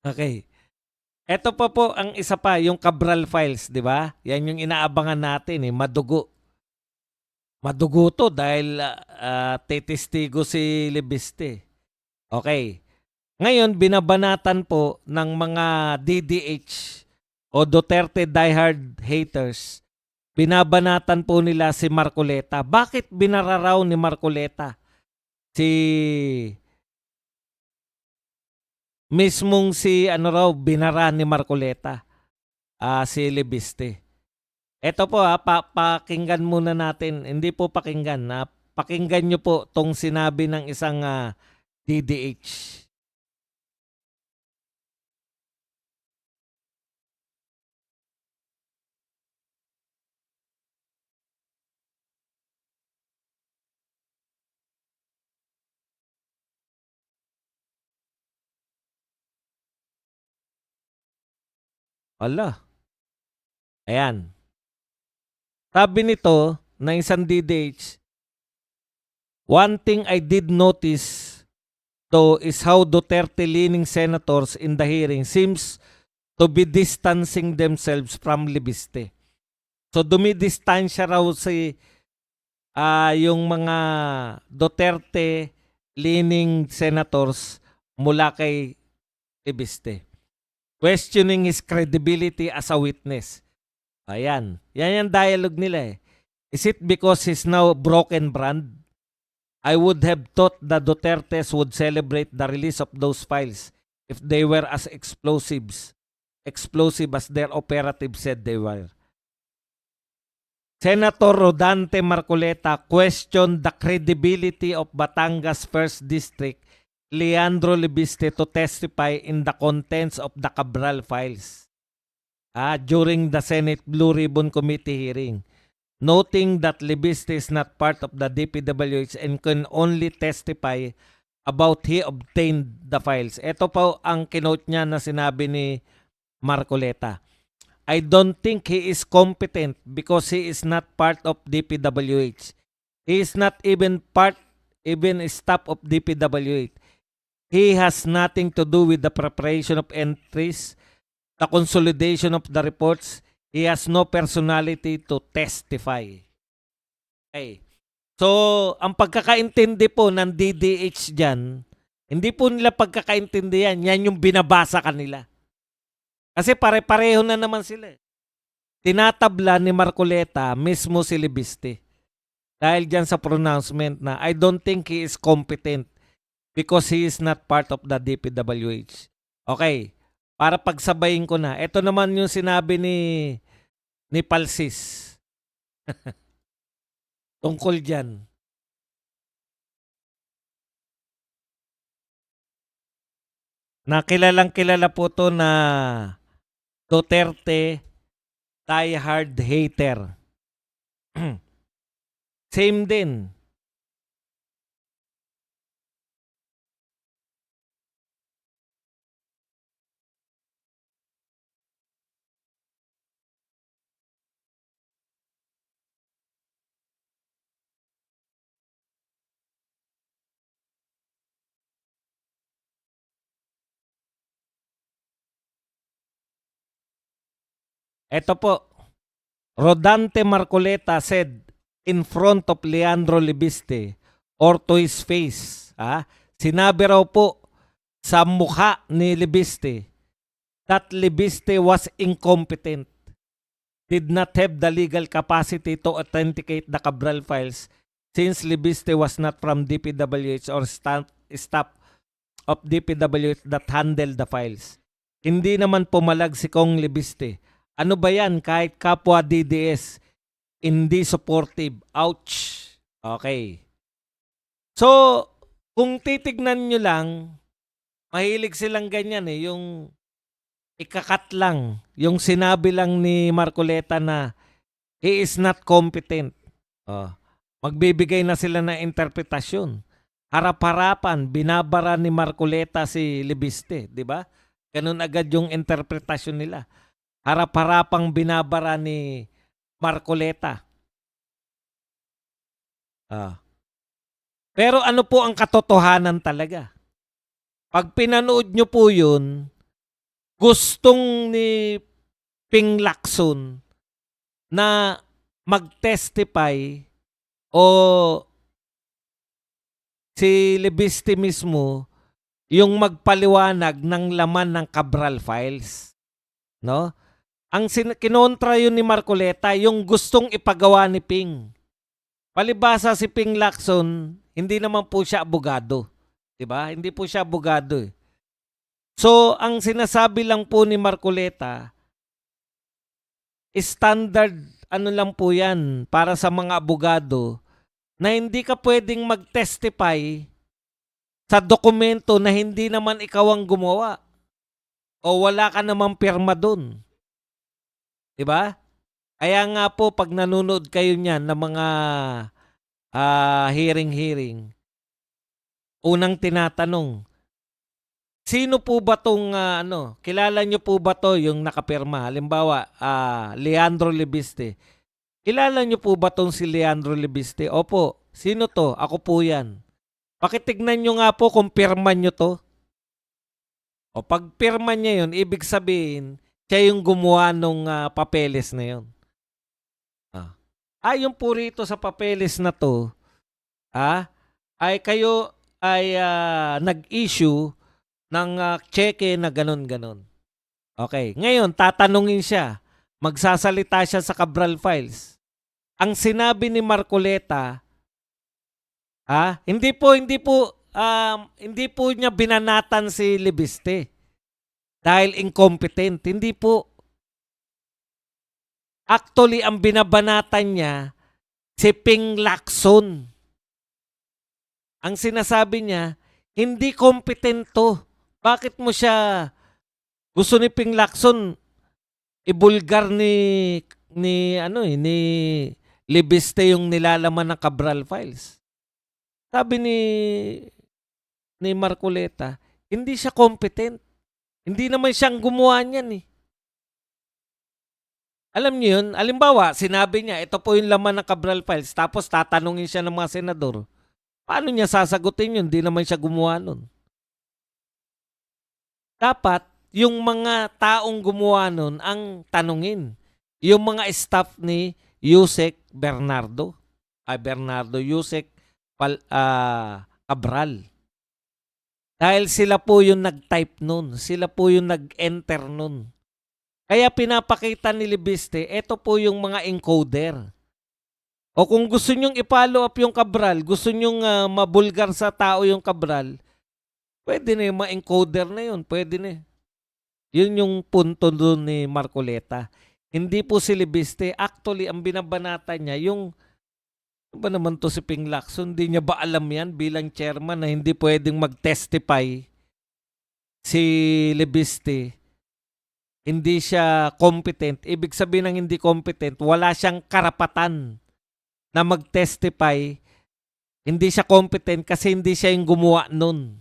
Okay. Eto pa po ang isa pa, yung Cabral Files, 'di ba? Yan yung inaabangan natin eh, madugo. Madugo to dahil testigo si Libiste. Okay. Ngayon, binabanatan po ng mga DDH o Duterte diehard haters, binabanatan po nila si Marcoleta. Bakit binararaw ni Marcoleta si mismong si ano raw binara ni Marcoleta, si Libiste. Eto po pakinggan muna natin. Hindi po pakinggan, pakinggan nyo po tong sinabi ng isang DDH. Ala, ayan. Sabi nito ng isang DDH, one thing I did notice though is how Duterte-leaning senators in the hearing seems to be distancing themselves from Libiste. So dumidistansya raw si yung mga Duterte-leaning senators mula kay Libiste. Questioning his credibility as a witness. Ayan. Yan yung dialogue nila eh. Is it because he's now broken brand? I would have thought the Dutertes would celebrate the release of those files if they were as explosive as their operative said they were. Senator Rodante Marcoleta questioned the credibility of Batangas 1st District Leandro Libiste to testify in the contents of the Cabral files during the Senate Blue Ribbon Committee hearing, noting that Libiste is not part of the DPWH and can only testify about he obtained the files. Ito po ang kinote niya na sinabi ni Marcoleta. I don't think he is competent because he is not part of DPWH. He is not even staff of DPWH. He has nothing to do with the preparation of entries, the consolidation of the reports. He has no personality to testify. Okay. So, ang pagkakaintindi po ng DDH dyan, hindi po nila pagkakaintindihan. Yan yung binabasa kanila. Kasi pare-pareho na naman sila. Tinatabla ni Marcoleta mismo si Libiste. Dahil dyan sa pronouncement na I don't think he is competent because he is not part of the DPWH. Okay. Para pagsabayin ko na. Ito naman yung sinabi ni Palsis. Tungkol dyan. Na kilalang kilala po to na Duterte diehard hater. Same din. Ito po, Rodante Marcoleta said in front of Leandro Libiste or to his face, sinabi raw po sa mukha ni Libiste that Libiste was incompetent, did not have the legal capacity to authenticate the Cabral files since Libiste was not from DPWH or staff of DPWH that handled the files. Hindi naman pumalag si Kong Libiste. Ano ba yan kahit kapwa DDS? Hindi supportive. Ouch. Okay. So, kung titignan nyo lang, mahilig silang ganyan eh. Yung ikakat lang. Yung sinabi lang ni Marcoleta na he is not competent. Magbibigay na sila ng interpretasyon. Harap-harapan, binabara ni Marcoleta si Libiste. Di ba? Ganun agad yung interpretasyon nila. Harap-harapang binabara ni Marcoleta. Pero ano po ang katotohanan talaga? Pag pinanood nyo po yun, gustong ni Ping Lacson na mag-testify o si Libiste mismo yung magpaliwanag ng laman ng Cabral files, no? Ang kinontra yun ni Marcoleta, yung gustong ipagawa ni Ping. Palibasa si Ping Lacson, hindi naman po siya abogado, 'di ba? Hindi po siya abogado. Eh. So, ang sinasabi lang po ni Marcoleta, standard ano lang po 'yan para sa mga abogado na hindi ka pwedeng mag-testify sa dokumento na hindi naman ikaw ang gumawa o wala ka namang pirma doon. 'Di ba? Kaya nga po pag nanonood kayo niyan ng mga hearing, unang tinatanong, sino po ba tong kilala niyo po ba to yung nakapirma? Halimbawa, Leandro Libiste. Kilala niyo po ba tong si Leandro Libiste? Opo. Sino to? Ako po yan. Pakitignan nyo nga po kung pirma nyo to. O pag pirma niya yun, ibig sabihin, siya yung gumawa nung papeles na yun. Yung po rito sa papeles na to, ay kayo ay nag-issue ng cheque na ganon-ganon. Okay. Ngayon, tatanungin siya. Magsasalita siya sa Cabral files. Ang sinabi ni Marcoleta, hindi po niya binanatan si Libiste dahil incompetent. Hindi po. Actually, ang binabanatan niya si Ping Lacson. Ang sinasabi niya, hindi kompetento. Bakit mo siya gusto ni Ping Lacson ibulgar ni Libiste yung nilalaman ng Cabral files? Sabi ni Marcoleta, hindi siya competent. Hindi naman siyang gumawa niyan eh. Alam niyo yun, alimbawa, sinabi niya, ito po yung laman ng Cabral files, tapos tatanungin siya ng mga senador. Paano niya sasagutin yun? Hindi naman siya gumawa nun. Dapat, yung mga taong gumawa nun ang tanungin. Yung mga staff ni Yusek Bernardo. Yusek Cabral. Dahil sila po yung nag-type nun. Sila po yung nag-enter nun. Kaya pinapakita ni Libiste, ito po yung mga encoder. O kung gusto nyong i-follow up yung Cabral, gusto nyong mabulgar sa tao yung Cabral, pwede na yung mga encoder na yun. Pwede na. Yun yung punto doon ni Marcoleta. Hindi po si Libiste. Actually, ang binabanata niya, yung ano ba naman to si Ping Lacson? Hindi niya ba alam yan bilang chairman na hindi pwedeng mag-testify si Libiste? Hindi siya competent. Ibig sabihin ng hindi competent, wala siyang karapatan na mag-testify. Hindi siya competent kasi hindi siya yung gumawa nun.